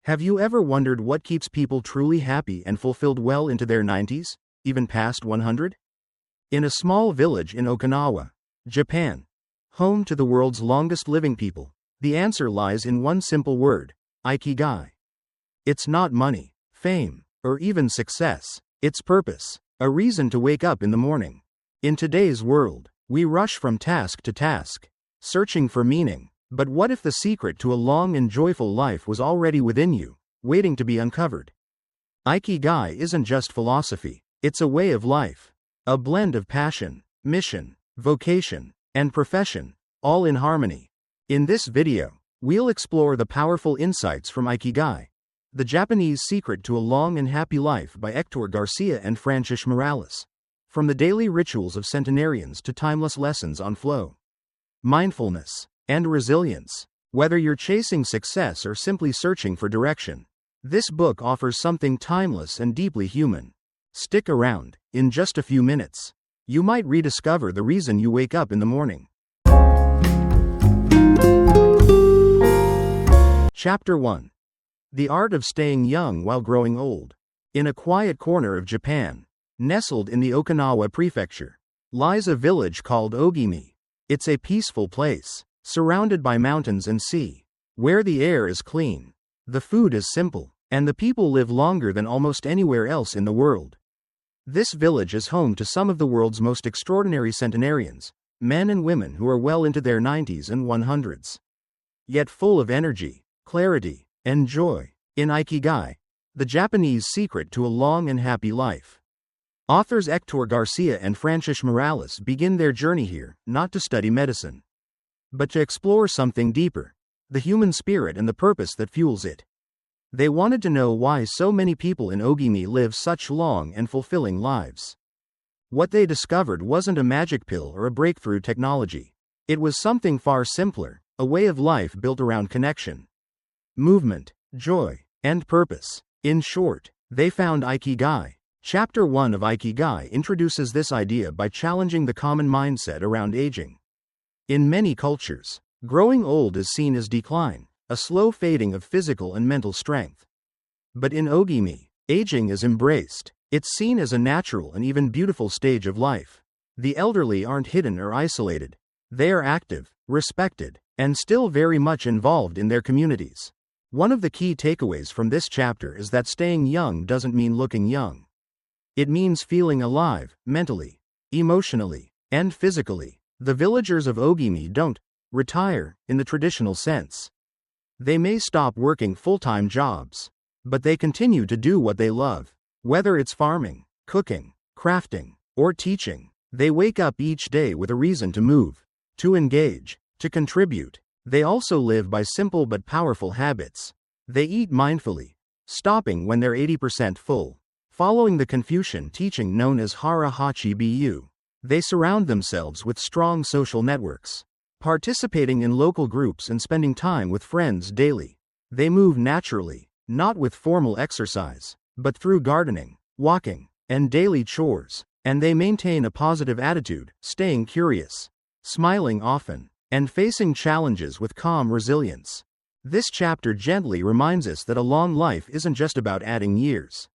Have you ever wondered what keeps people truly happy and fulfilled well into their 90s, even past 100? In a small village in Okinawa, Japan, home to the world's longest living people, the answer lies in one simple word: Ikigai. It's not money, fame, or even success, it's purpose, a reason to wake up in the morning. In today's world, we rush from task to task, searching for meaning. But what if the secret to a long and joyful life was already within you, waiting to be uncovered? Ikigai isn't just philosophy, it's a way of life. A blend of passion, mission, vocation, and profession, all in harmony. In this video, we'll explore the powerful insights from Ikigai, the Japanese secret to a long and happy life by Hector Garcia and Francis Morales. From the daily rituals of centenarians to timeless lessons on flow, mindfulness, and resilience. Whether you're chasing success or simply searching for direction, this book offers something timeless and deeply human. Stick around. In just a few minutes, you might rediscover the reason you wake up in the morning. Chapter 1. The Art of Staying Young While Growing Old. In a quiet corner of Japan, nestled in the Okinawa prefecture, lies a village called Ogimi. It's a peaceful place, surrounded by mountains and sea, where the air is clean, the food is simple, and the people live longer than almost anywhere else in the world. This village is home to some of the world's most extraordinary centenarians, men and women who are well into their 90s and 100s. Yet full of energy, clarity, and joy. In Ikigai, the Japanese secret to a long and happy life, authors Hector Garcia and Francis Morales begin their journey here, not to study medicine, but to explore something deeper: the human spirit and the purpose that fuels it. They wanted to know why so many people in Ogimi live such long and fulfilling lives. What they discovered wasn't a magic pill or a breakthrough technology. It was something far simpler, a way of life built around connection, movement, joy, and purpose. In short, they found Ikigai. Chapter 1 of Ikigai introduces this idea by challenging the common mindset around aging. In many cultures, growing old is seen as decline, a slow fading of physical and mental strength. But in Ogimi, aging is embraced. It's seen as a natural and even beautiful stage of life. The elderly aren't hidden or isolated. They are active, respected, and still very much involved in their communities. One of the key takeaways from this chapter is that staying young doesn't mean looking young. It means feeling alive, mentally, emotionally, and physically. The villagers of Ogimi don't retire in the traditional sense. They may stop working full-time jobs, but they continue to do what they love. Whether it's farming, cooking, crafting, or teaching, they wake up each day with a reason to move, to engage, to contribute. They also live by simple but powerful habits. They eat mindfully, stopping when they're 80% full, following the Confucian teaching known as Hara Hachi Bu. They surround themselves with strong social networks, participating in local groups and spending time with friends daily. They move naturally, not with formal exercise, but through gardening, walking, and daily chores. And they maintain a positive attitude, staying curious, smiling often, and facing challenges with calm resilience. This chapter gently reminds us that a long life isn't just about adding years.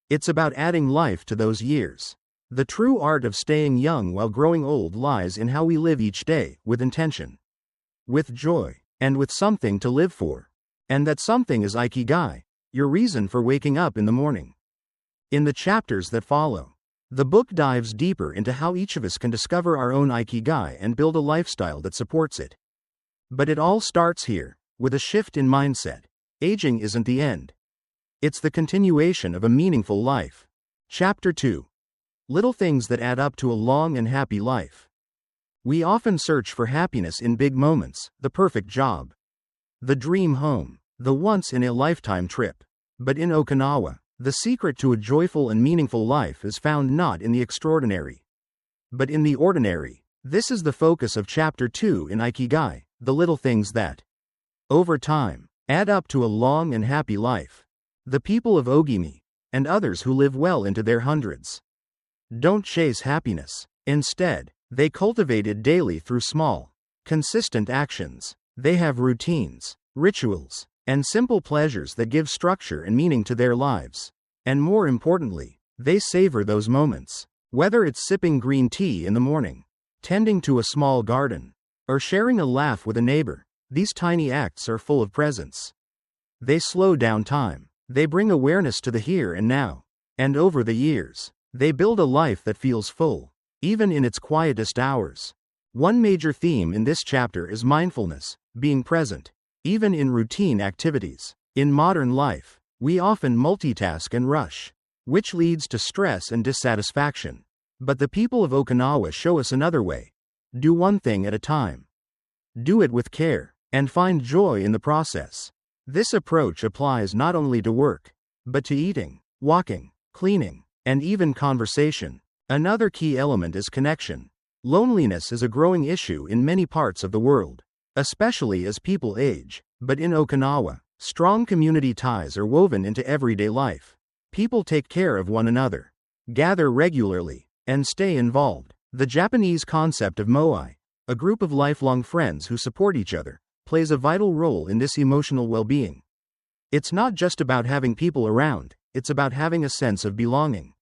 It's about adding life to those years. The true art of staying young while growing old lies in how we live each day, with intention, with joy, and with something to live for. And that something is Ikigai, your reason for waking up in the morning. In the chapters that follow, the book dives deeper into how each of us can discover our own Ikigai and build a lifestyle that supports it. But it all starts here, with a shift in mindset. Aging isn't the end. It's the continuation of a meaningful life. Chapter 2. Little things that add up to a long and happy life. We often search for happiness in big moments: the perfect job, the dream home, the once-in-a-lifetime trip. But in Okinawa, the secret to a joyful and meaningful life is found not in the extraordinary, but in the ordinary. This is the focus of Chapter 2 in Ikigai, the little things that, over time, add up to a long and happy life. The people of Ogimi, and others who live well into their hundreds, don't chase happiness. Instead, they cultivate it daily through small, consistent actions. They have routines, rituals, and simple pleasures that give structure and meaning to their lives. And more importantly, they savor those moments. Whether it's sipping green tea in the morning, tending to a small garden, or sharing a laugh with a neighbor, these tiny acts are full of presence. They slow down time. They bring awareness to the here and now. And over the years, they build a life that feels full, even in its quietest hours. One major theme in this chapter is mindfulness, being present, even in routine activities. In modern life, we often multitask and rush, which leads to stress and dissatisfaction. But the people of Okinawa show us another way. Do one thing at a time. Do it with care, and find joy in the process. This approach applies not only to work, but to eating, walking, cleaning, and even conversation. Another key element is connection. Loneliness is a growing issue in many parts of the world, especially as people age. But in Okinawa, strong community ties are woven into everyday life. People take care of one another, gather regularly, and stay involved. The Japanese concept of moai, a group of lifelong friends who support each other, plays a vital role in this emotional well-being. It's not just about having people around, it's about having a sense of belonging.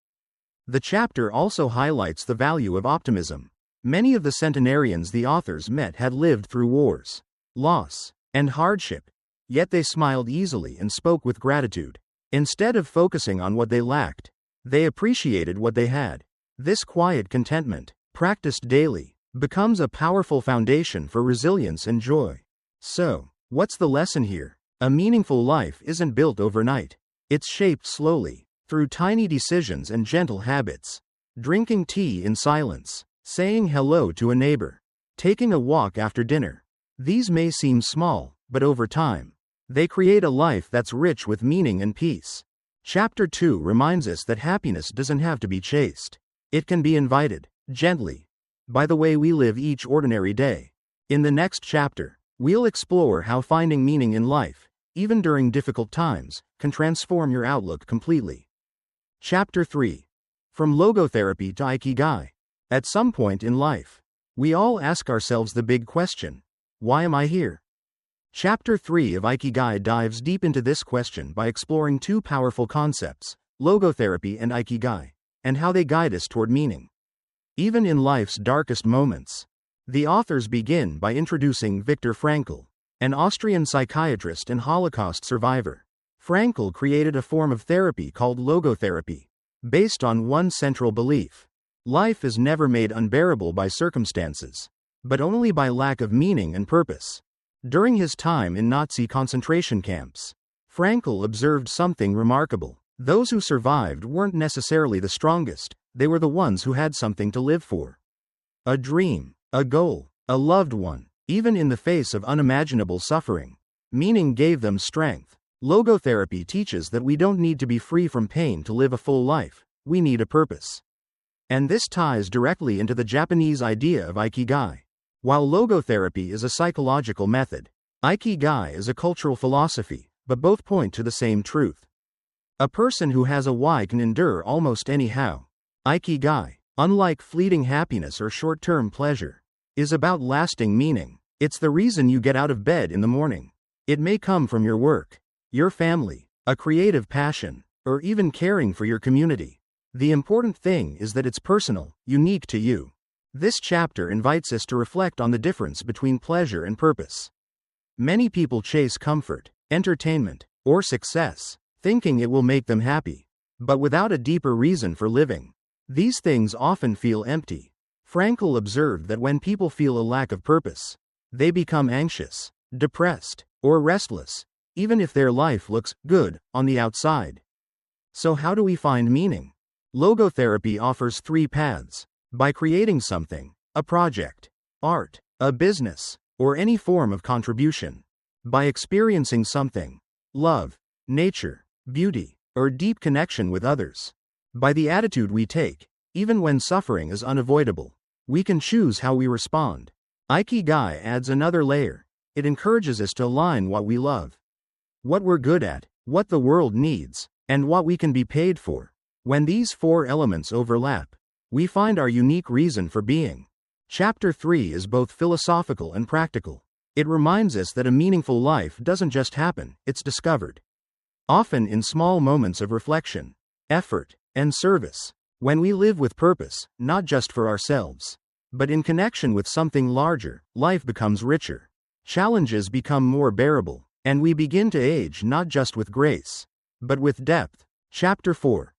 The chapter also highlights the value of optimism. Many of the centenarians the authors met had lived through wars, loss, and hardship, yet they smiled easily and spoke with gratitude. Instead of focusing on what they lacked, they appreciated what they had. This quiet contentment, practiced daily, becomes a powerful foundation for resilience and joy. So, what's the lesson here? A meaningful life isn't built overnight. It's shaped slowly, through tiny decisions and gentle habits. Drinking tea in silence, saying hello to a neighbor, taking a walk after dinner. These may seem small, but over time, they create a life that's rich with meaning and peace. Chapter 2 reminds us that happiness doesn't have to be chased. It can be invited, gently, by the way we live each ordinary day. In the next chapter, we'll explore how finding meaning in life, even during difficult times, can transform your outlook completely. Chapter 3. From logotherapy to Ikigai. At some point in life, we all ask ourselves the big question, why am I here? Chapter 3 of Ikigai dives deep into this question by exploring two powerful concepts, logotherapy and Ikigai, and how they guide us toward meaning. Even in life's darkest moments, the authors begin by introducing Viktor Frankl, an Austrian psychiatrist and Holocaust survivor. Frankl created a form of therapy called logotherapy, based on one central belief. Life is never made unbearable by circumstances, but only by lack of meaning and purpose. During his time in Nazi concentration camps, Frankl observed something remarkable. Those who survived weren't necessarily the strongest, they were the ones who had something to live for. A dream, a goal, a loved one. Even in the face of unimaginable suffering, meaning gave them strength. Logotherapy teaches that we don't need to be free from pain to live a full life, we need a purpose. And this ties directly into the Japanese idea of Ikigai. While logotherapy is a psychological method, Ikigai is a cultural philosophy, but both point to the same truth. A person who has a why can endure almost any how. Ikigai, unlike fleeting happiness or short-term pleasure, is about lasting meaning. It's the reason you get out of bed in the morning. It may come from your work, your family, a creative passion, or even caring for your community. The important thing is that it's personal, unique to you. This chapter invites us to reflect on the difference between pleasure and purpose. Many people chase comfort, entertainment, or success, thinking it will make them happy, but without a deeper reason for living. These things often feel empty. Frankl observed that when people feel a lack of purpose, they become anxious, depressed, or restless, even if their life looks good on the outside. So how do we find meaning? Logotherapy offers three paths. By creating something, a project, art, a business, or any form of contribution. By experiencing something, love, nature, beauty, or deep connection with others. By the attitude we take, even when suffering is unavoidable, we can choose how we respond. Ikigai adds another layer. It encourages us to align what we love, what we're good at, what the world needs, and what we can be paid for. When these four elements overlap, we find our unique reason for being. Chapter 3 is both philosophical and practical. It reminds us that a meaningful life doesn't just happen, it's discovered. Often in small moments of reflection, effort, and service. When we live with purpose, not just for ourselves, but in connection with something larger, life becomes richer. Challenges become more bearable, and we begin to age not just with grace, but with depth. Chapter 4.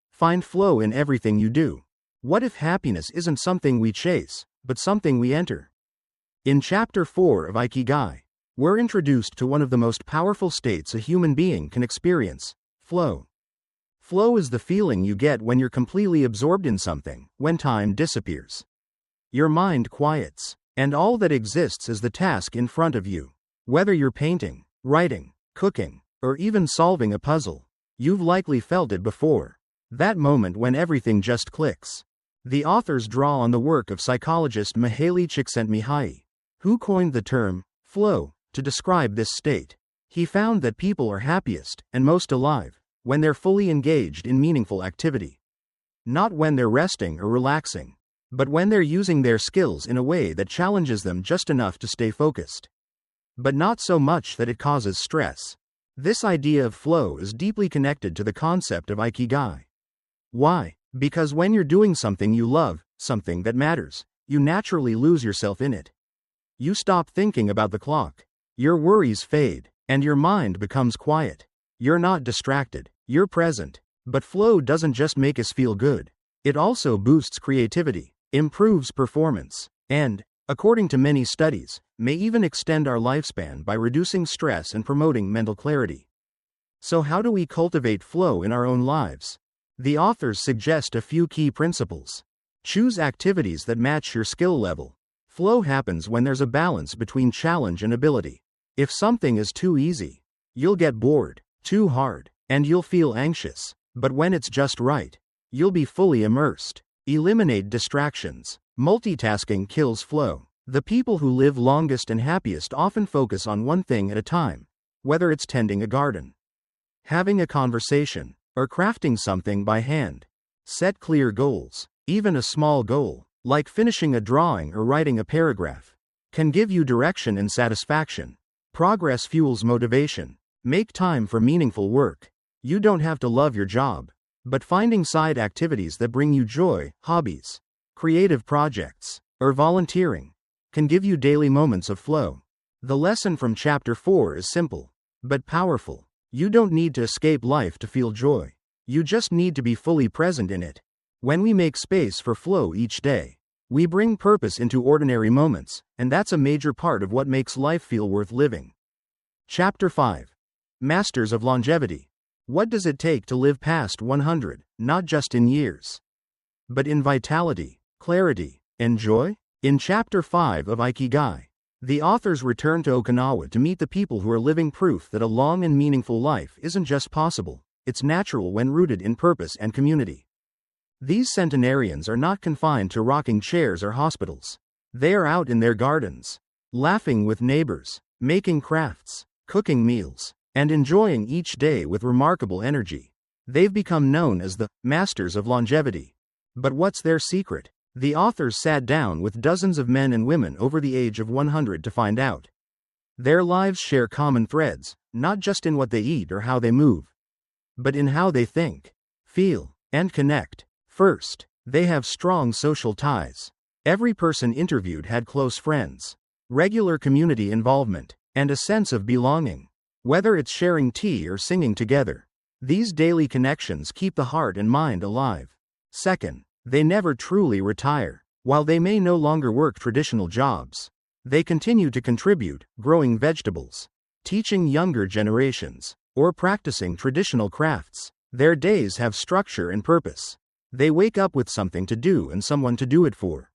Find flow in everything you do. What if happiness isn't something we chase, but something we enter? In Chapter 4 of Ikigai, we're introduced to one of the most powerful states a human being can experience: flow. Flow is the feeling you get when you're completely absorbed in something, when time disappears. Your mind quiets, and all that exists is the task in front of you. Whether you're painting, writing, cooking, or even solving a puzzle, you've likely felt it before. That moment when everything just clicks. The authors draw on the work of psychologist Mihaly Csikszentmihalyi, who coined the term flow to describe this state. He found that people are happiest and most alive when they're fully engaged in meaningful activity. Not when they're resting or relaxing, but when they're using their skills in a way that challenges them just enough to stay focused, but not so much that it causes stress. This idea of flow is deeply connected to the concept of Ikigai. Why? Because when you're doing something you love, something that matters, you naturally lose yourself in it. You stop thinking about the clock. Your worries fade, and your mind becomes quiet. You're not distracted, you're present. But flow doesn't just make us feel good. It also boosts creativity, improves performance, and, according to many studies, may even extend our lifespan by reducing stress and promoting mental clarity. So how do we cultivate flow in our own lives? The authors suggest a few key principles. Choose activities that match your skill level. Flow happens when there's a balance between challenge and ability. If something is too easy, you'll get bored, too hard, and you'll feel anxious. But when it's just right, you'll be fully immersed. Eliminate distractions. Multitasking kills flow. The people who live longest and happiest often focus on one thing at a time, whether it's tending a garden, having a conversation, or crafting something by hand. Set clear goals. Even a small goal, like finishing a drawing or writing a paragraph, can give you direction and satisfaction. Progress fuels motivation. Make time for meaningful work. You don't have to love your job, but finding side activities that bring you joy, hobbies, creative projects, or volunteering, can give you daily moments of flow. The lesson from Chapter 4 is simple, but powerful. You don't need to escape life to feel joy. You just need to be fully present in it. When we make space for flow each day, we bring purpose into ordinary moments, and that's a major part of what makes life feel worth living. Chapter 5. Masters of Longevity. What does it take to live past 100, not just in years, but in vitality, clarity, and joy? In Chapter 5 of Ikigai, the authors return to Okinawa to meet the people who are living proof that a long and meaningful life isn't just possible, it's natural when rooted in purpose and community. These centenarians are not confined to rocking chairs or hospitals. They are out in their gardens, laughing with neighbors, making crafts, cooking meals, and enjoying each day with remarkable energy. They've become known as the masters of longevity. But what's their secret? The authors sat down with dozens of men and women over the age of 100 to find out. Their lives share common threads, not just in what they eat or how they move, but in how they think, feel, and connect. First, they have strong social ties. Every person interviewed had close friends, regular community involvement, and a sense of belonging. Whether it's sharing tea or singing together, these daily connections keep the heart and mind alive. Second, they never truly retire. While they may no longer work traditional jobs, they continue to contribute, growing vegetables, teaching younger generations, or practicing traditional crafts. Their days have structure and purpose. They wake up with something to do and someone to do it for.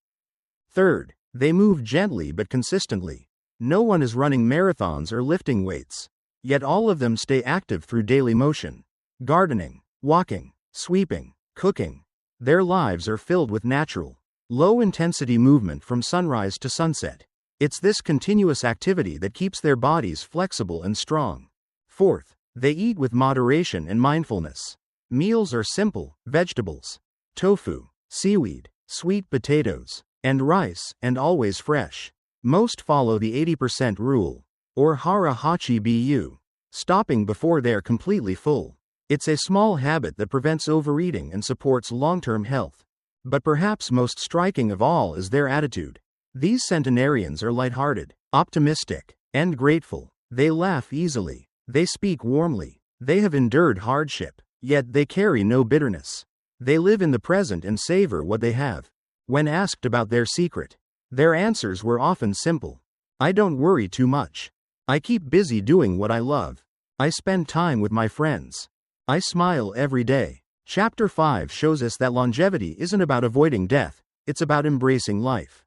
Third, they move gently but consistently. No one is running marathons or lifting weights, yet all of them stay active through daily motion. Gardening, walking, sweeping, cooking. Their lives are filled with natural, low-intensity movement from sunrise to sunset. It's this continuous activity that keeps their bodies flexible and strong. Fourth, they eat with moderation and mindfulness. Meals are simple: vegetables, tofu, seaweed, sweet potatoes, and rice, and always fresh. Most follow the 80% rule, or hara hachi bu, stopping before they are completely full. It's a small habit that prevents overeating and supports long-term health. But perhaps most striking of all is their attitude. These centenarians are lighthearted, optimistic, and grateful. They laugh easily. They speak warmly. They have endured hardship, yet they carry no bitterness. They live in the present and savor what they have. When asked about their secret, their answers were often simple. I don't worry too much. I keep busy doing what I love. I spend time with my friends. I smile every day. Chapter 5 shows us that longevity isn't about avoiding death, it's about embracing life.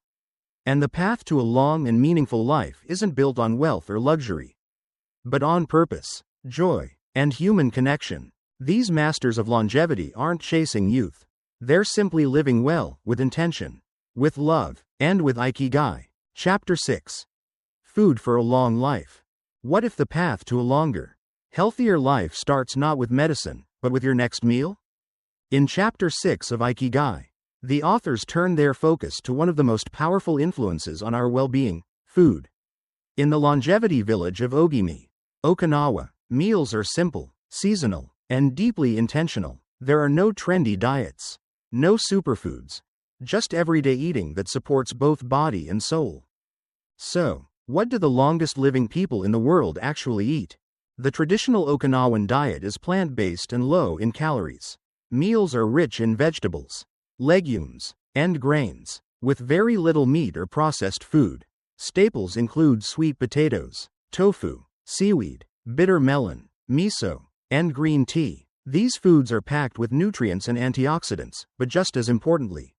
And the path to a long and meaningful life isn't built on wealth or luxury, but on purpose, joy, and human connection. These masters of longevity aren't chasing youth. They're simply living well, with intention, with love, and with Ikigai. Chapter 6. Food for a long life. What if the path to a longer, healthier life starts not with medicine, but with your next meal? In Chapter 6 of Ikigai, the authors turn their focus to one of the most powerful influences on our well-being, food. In the longevity village of Ogimi, Okinawa, meals are simple, seasonal, and deeply intentional. There are no trendy diets, no superfoods, just everyday eating that supports both body and soul. So, what do the longest living people in the world actually eat? The traditional Okinawan diet is plant-based and low in calories. Meals are rich in vegetables, legumes, and grains, with very little meat or processed food. Staples include sweet potatoes, tofu, seaweed, bitter melon, miso, and green tea. These foods are packed with nutrients and antioxidants, but just as importantly,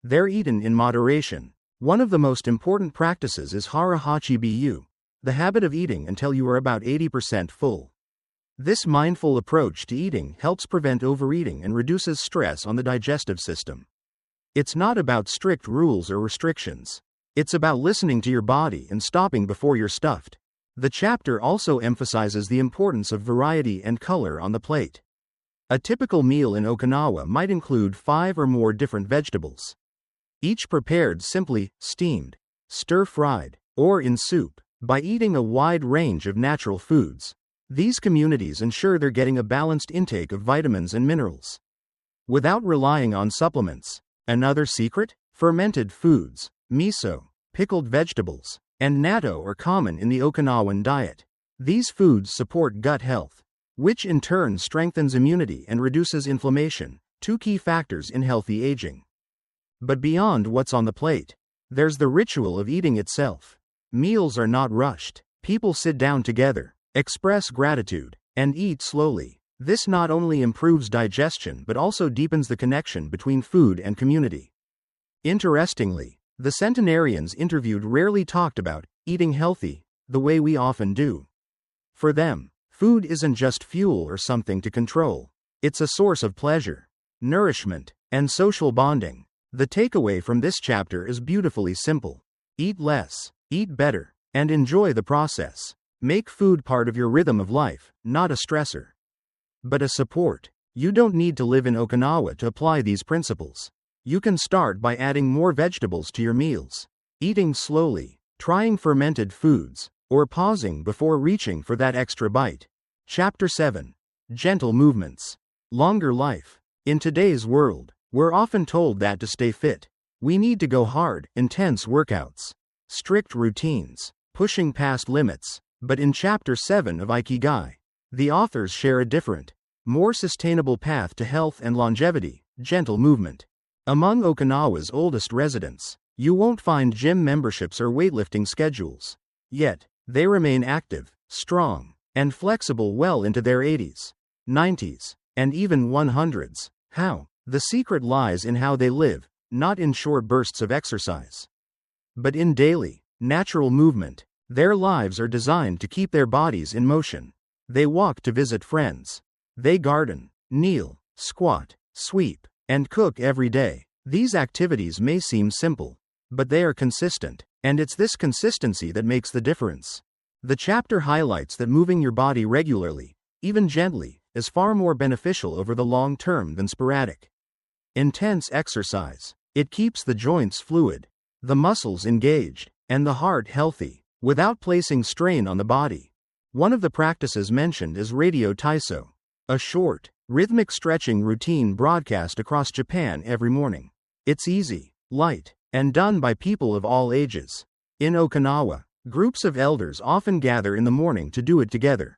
they're eaten in moderation. One of the most important practices is hara hachi bu, the habit of eating until you are about 80% full. This mindful approach to eating helps prevent overeating and reduces stress on the digestive system. It's not about strict rules or restrictions. It's about listening to your body and stopping before you're stuffed. The chapter also emphasizes the importance of variety and color on the plate. A typical meal in Okinawa might include 5 or more different vegetables, each prepared simply, steamed, stir-fried, or in soup. By eating a wide range of natural foods, these communities ensure they're getting a balanced intake of vitamins and minerals, without relying on supplements. Another secret? Fermented foods, miso, pickled vegetables, and natto are common in the Okinawan diet. These foods support gut health, which in turn strengthens immunity and reduces inflammation, 2 key factors in healthy aging. But beyond what's on the plate, there's the ritual of eating itself. Meals are not rushed. People sit down together, express gratitude, and eat slowly. This not only improves digestion but also deepens the connection between food and community. Interestingly, the centenarians interviewed rarely talked about eating healthy the way we often do. For them, food isn't just fuel or something to control. It's a source of pleasure, nourishment, and social bonding. The takeaway from this chapter is beautifully simple. Eat less, eat better, and enjoy the process. Make food part of your rhythm of life, not a stressor, but a support. You don't need to live in Okinawa to apply these principles. You can start by adding more vegetables to your meals, eating slowly, trying fermented foods, or pausing before reaching for that extra bite. Chapter 7. Gentle movements. Longer life. In today's world, we're often told that to stay fit, we need to go hard, intense workouts, strict routines, pushing past limits. But in Chapter 7 of Ikigai, the authors share a different, more sustainable path to health and longevity: gentle movement. Among Okinawa's oldest residents, you won't find gym memberships or weightlifting schedules. Yet, they remain active, strong, and flexible well into their 80s, 90s, and even 100s. How? The secret lies in how they live, not in short bursts of exercise, but in daily, natural movement. Their lives are designed to keep their bodies in motion. They walk to visit friends. They garden, kneel, squat, sweep, and cook every day. These activities may seem simple, but they are consistent, and it's this consistency that makes the difference. The chapter highlights that moving your body regularly, even gently, is far more beneficial over the long term than sporadic, intense exercise. It keeps the joints fluid, the muscles engaged, and the heart healthy, without placing strain on the body. One of the practices mentioned is radio taiso, a short, rhythmic stretching routine broadcast across Japan every morning. It's easy, light, and done by people of all ages. In Okinawa, groups of elders often gather in the morning to do it together.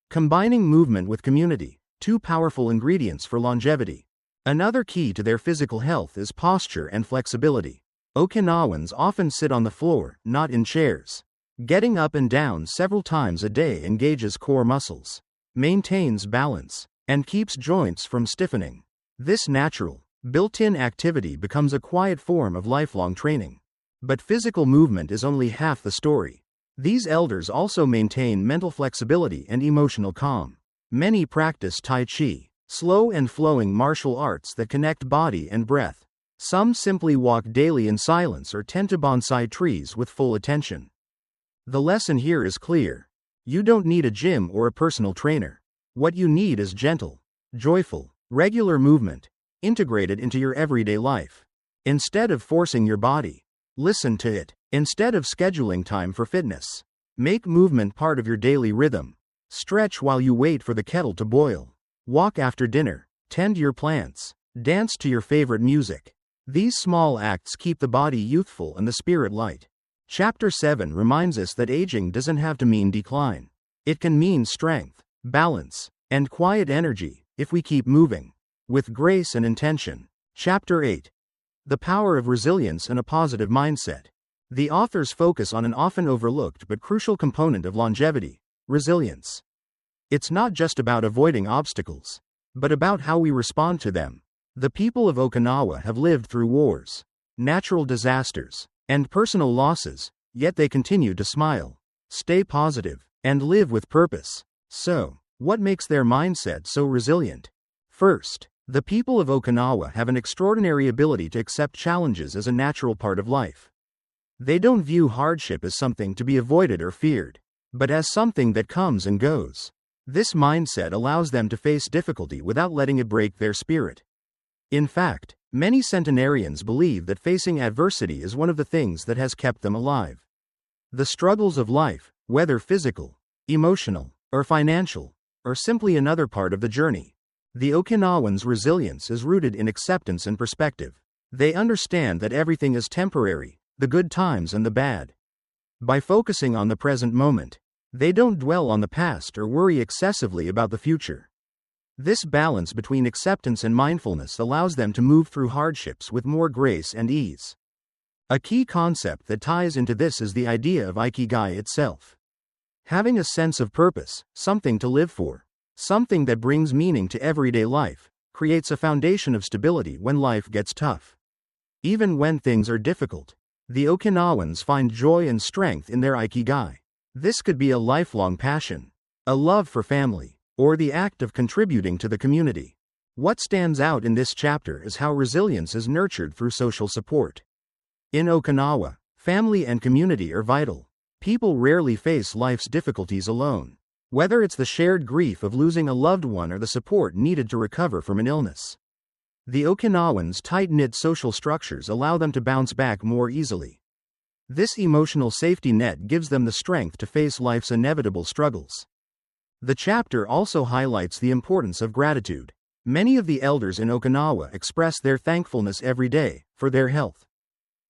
Combining movement with community, two powerful ingredients for longevity. Another key to their physical health is posture and flexibility. Okinawans often sit on the floor, not in chairs. Getting up and down several times a day engages core muscles, maintains balance, and keeps joints from stiffening. This natural, built-in activity becomes a quiet form of lifelong training. But physical movement is only half the story. These elders also maintain mental flexibility and emotional calm. Many practice Tai Chi, slow and flowing martial arts that connect body and breath. Some simply walk daily in silence or tend to bonsai trees with full attention. The lesson here is clear. You don't need a gym or a personal trainer. What you need is gentle, joyful, regular movement, integrated into your everyday life. Instead of forcing your body, listen to it. Instead of scheduling time for fitness, make movement part of your daily rhythm. Stretch while you wait for the kettle to boil. Walk after dinner. Tend your plants. Dance to your favorite music. These small acts keep the body youthful and the spirit light. Chapter 7 reminds us that aging doesn't have to mean decline. It can mean strength, balance, and quiet energy if we keep moving with grace and intention. Chapter 8. The power of resilience and a positive mindset. The authors focus on an often overlooked but crucial component of longevity, resilience. It's not just about avoiding obstacles, but about how we respond to them. The people of Okinawa have lived through wars, natural disasters, and personal losses, yet they continue to smile, stay positive, and live with purpose. So, what makes their mindset so resilient? First, the people of Okinawa have an extraordinary ability to accept challenges as a natural part of life. They don't view hardship as something to be avoided or feared, but as something that comes and goes. This mindset allows them to face difficulty without letting it break their spirit. In fact, many centenarians believe that facing adversity is one of the things that has kept them alive. The struggles of life, whether physical, emotional, or financial, are simply another part of the journey. The Okinawans' resilience is rooted in acceptance and perspective. They understand that everything is temporary, the good times and the bad. By focusing on the present moment, they don't dwell on the past or worry excessively about the future. This balance between acceptance and mindfulness allows them to move through hardships with more grace and ease. A key concept that ties into this is the idea of Ikigai itself. Having a sense of purpose, something to live for, something that brings meaning to everyday life, creates a foundation of stability when life gets tough. Even when things are difficult, the Okinawans find joy and strength in their Ikigai. This could be a lifelong passion, a love for family, or the act of contributing to the community. What stands out in this chapter is how resilience is nurtured through social support. In Okinawa, family and community are vital. People rarely face life's difficulties alone. Whether it's the shared grief of losing a loved one or the support needed to recover from an illness. The Okinawans' tight-knit social structures allow them to bounce back more easily. This emotional safety net gives them the strength to face life's inevitable struggles. The chapter also highlights the importance of gratitude. Many of the elders in Okinawa express their thankfulness every day for their health,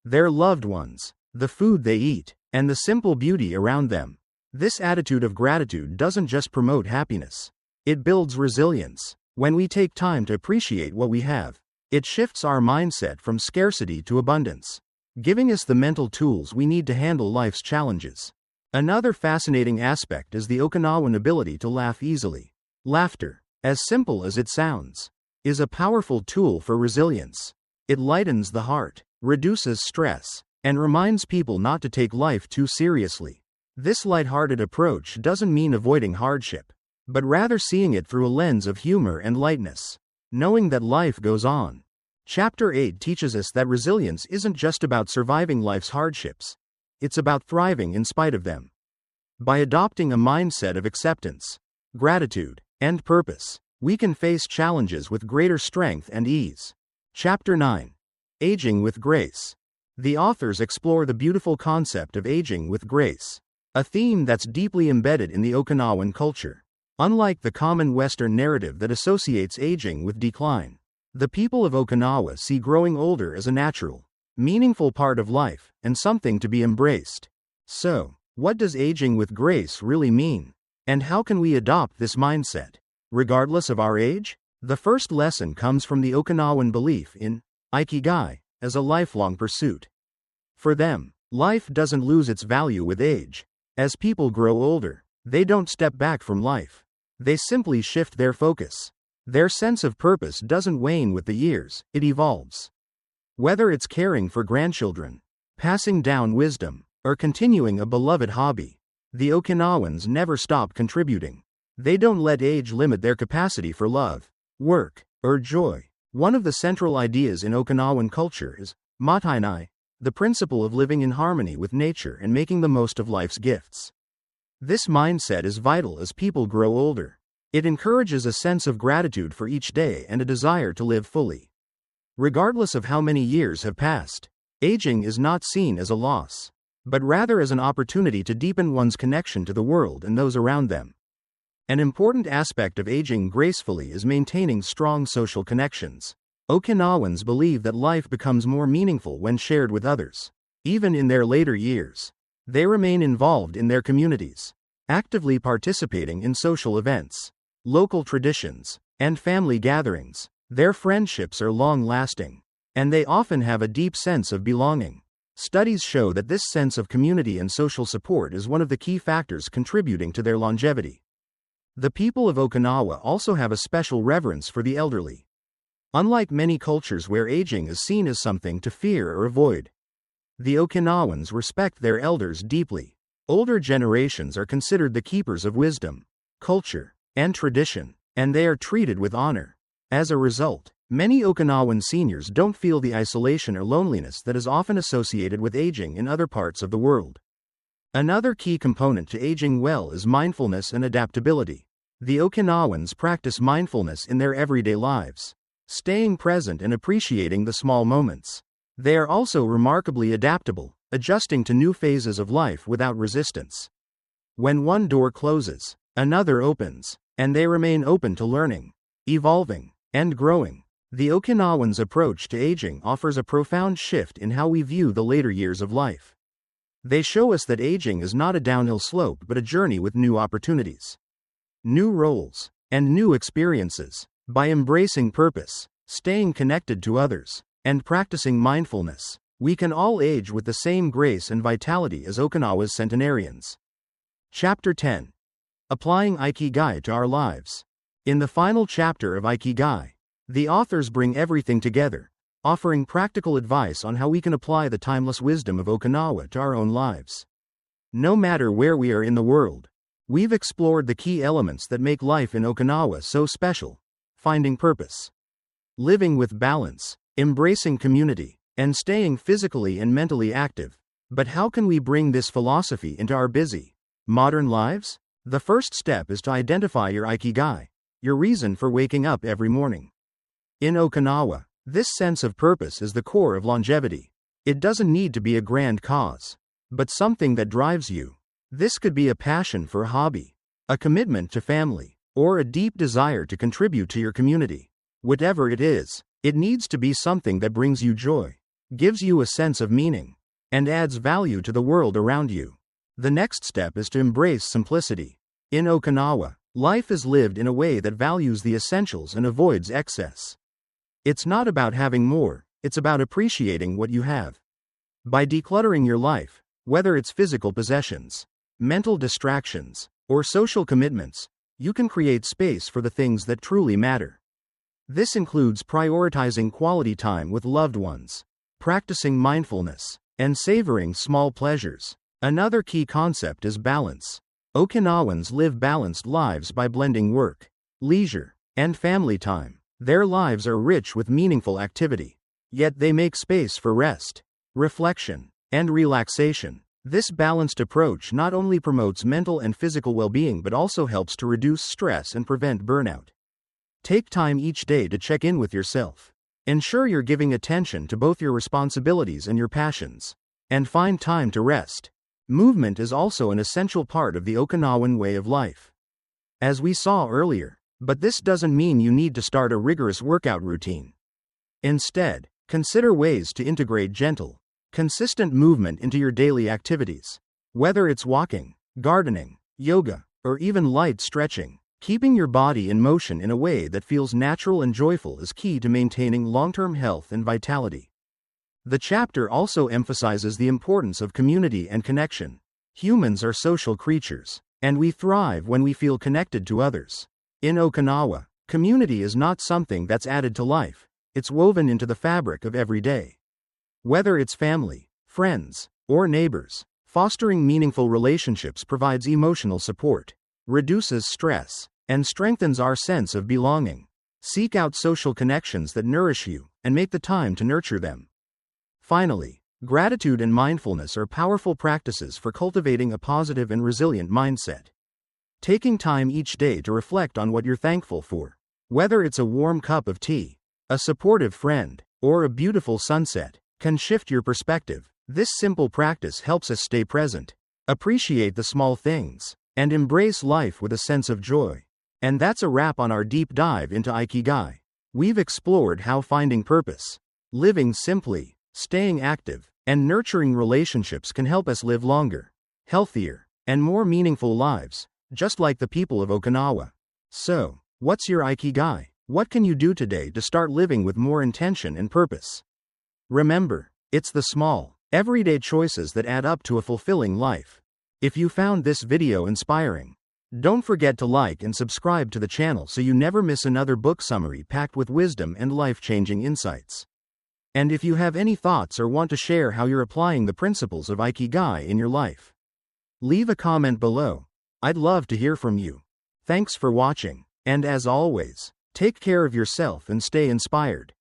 their loved ones, the food they eat, and the simple beauty around them. This attitude of gratitude doesn't just promote happiness. It builds resilience. When we take time to appreciate what we have, it shifts our mindset from scarcity to abundance, giving us the mental tools we need to handle life's challenges. Another fascinating aspect is the Okinawan ability to laugh easily. Laughter, as simple as it sounds, is a powerful tool for resilience. It lightens the heart, reduces stress, and reminds people not to take life too seriously. This lighthearted approach doesn't mean avoiding hardship, but rather seeing it through a lens of humor and lightness, knowing that life goes on. Chapter 8 teaches us that resilience isn't just about surviving life's hardships, it's about thriving in spite of them. By adopting a mindset of acceptance, gratitude, and purpose, we can face challenges with greater strength and ease. Chapter 9. Aging with Grace. The authors explore the beautiful concept of aging with grace, a theme that's deeply embedded in the Okinawan culture. Unlike the common Western narrative that associates aging with decline, the people of Okinawa see growing older as a natural, meaningful part of life, and something to be embraced. So, what does aging with grace really mean? And how can we adopt this mindset, regardless of our age? The first lesson comes from the Okinawan belief in Ikigai as a lifelong pursuit. For them, life doesn't lose its value with age. As people grow older, they don't step back from life. They simply shift their focus. Their sense of purpose doesn't wane with the years, it evolves. Whether it's caring for grandchildren, passing down wisdom, or continuing a beloved hobby, the Okinawans never stop contributing. They don't let age limit their capacity for love, work, or joy. One of the central ideas in Okinawan culture is matainai, the principle of living in harmony with nature and making the most of life's gifts. This mindset is vital as people grow older. It encourages a sense of gratitude for each day and a desire to live fully. Regardless of how many years have passed, aging is not seen as a loss, but rather as an opportunity to deepen one's connection to the world and those around them. An important aspect of aging gracefully is maintaining strong social connections. Okinawans believe that life becomes more meaningful when shared with others. Even in their later years, they remain involved in their communities, actively participating in social events, local traditions, and family gatherings. Their friendships are long-lasting, and they often have a deep sense of belonging. Studies show that this sense of community and social support is one of the key factors contributing to their longevity. The people of Okinawa also have a special reverence for the elderly. Unlike many cultures where aging is seen as something to fear or avoid, the Okinawans respect their elders deeply. Older generations are considered the keepers of wisdom, culture, and tradition, and they are treated with honor. As a result, many Okinawan seniors don't feel the isolation or loneliness that is often associated with aging in other parts of the world. Another key component to aging well is mindfulness and adaptability. The Okinawans practice mindfulness in their everyday lives, staying present and appreciating the small moments. They are also remarkably adaptable, adjusting to new phases of life without resistance. When one door closes, another opens, and they remain open to learning, evolving, and growing. The Okinawans' approach to aging offers a profound shift in how we view the later years of life. They show us that aging is not a downhill slope but a journey with new opportunities, new roles, and new experiences. By embracing purpose, staying connected to others, and practicing mindfulness, we can all age with the same grace and vitality as Okinawa's centenarians. Chapter 10. Applying Ikigai to our lives. In the final chapter of Ikigai, the authors bring everything together, offering practical advice on how we can apply the timeless wisdom of Okinawa to our own lives. No matter where we are in the world, we've explored the key elements that make life in Okinawa so special: finding purpose, living with balance, embracing community, and staying physically and mentally active. But how can we bring this philosophy into our busy, modern lives? The first step is to identify your Ikigai, your reason for waking up every morning. In Okinawa, this sense of purpose is the core of longevity. It doesn't need to be a grand cause, but something that drives you. This could be a passion for a hobby, a commitment to family, or a deep desire to contribute to your community. Whatever it is, it needs to be something that brings you joy, gives you a sense of meaning, and adds value to the world around you. The next step is to embrace simplicity. In Okinawa, life is lived in a way that values the essentials and avoids excess. It's not about having more, it's about appreciating what you have. By decluttering your life, whether it's physical possessions, mental distractions, or social commitments, you can create space for the things that truly matter. This includes prioritizing quality time with loved ones, practicing mindfulness, and savoring small pleasures. Another key concept is balance. Okinawans live balanced lives by blending work, leisure, and family time. Their lives are rich with meaningful activity, yet they make space for rest, reflection, and relaxation. This balanced approach not only promotes mental and physical well-being but also helps to reduce stress and prevent burnout. Take time each day to check in with yourself. Ensure you're giving attention to both your responsibilities and your passions. And find time to rest. Movement is also an essential part of the Okinawan way of life, as we saw earlier, but this doesn't mean you need to start a rigorous workout routine. Instead, consider ways to integrate gentle, consistent movement into your daily activities. Whether it's walking, gardening, yoga, or even light stretching, keeping your body in motion in a way that feels natural and joyful is key to maintaining long-term health and vitality. The chapter also emphasizes the importance of community and connection. Humans are social creatures, and we thrive when we feel connected to others. In Okinawa, community is not something that's added to life, it's woven into the fabric of every day. Whether it's family, friends, or neighbors, fostering meaningful relationships provides emotional support, reduces stress, and strengthens our sense of belonging. Seek out social connections that nourish you, and make the time to nurture them. Finally, gratitude and mindfulness are powerful practices for cultivating a positive and resilient mindset. Taking time each day to reflect on what you're thankful for, whether it's a warm cup of tea, a supportive friend, or a beautiful sunset, can shift your perspective. This simple practice helps us stay present, appreciate the small things, and embrace life with a sense of joy. And that's a wrap on our deep dive into Ikigai. We've explored how finding purpose, living simply, staying active, and nurturing relationships can help us live longer, healthier, and more meaningful lives, just like the people of Okinawa. So, what's your Ikigai? What can you do today to start living with more intention and purpose? Remember, it's the small, everyday choices that add up to a fulfilling life. If you found this video inspiring, don't forget to like and subscribe to the channel so you never miss another book summary packed with wisdom and life-changing insights. And if you have any thoughts or want to share how you're applying the principles of Ikigai in your life, leave a comment below. I'd love to hear from you. Thanks for watching, and as always, take care of yourself and stay inspired.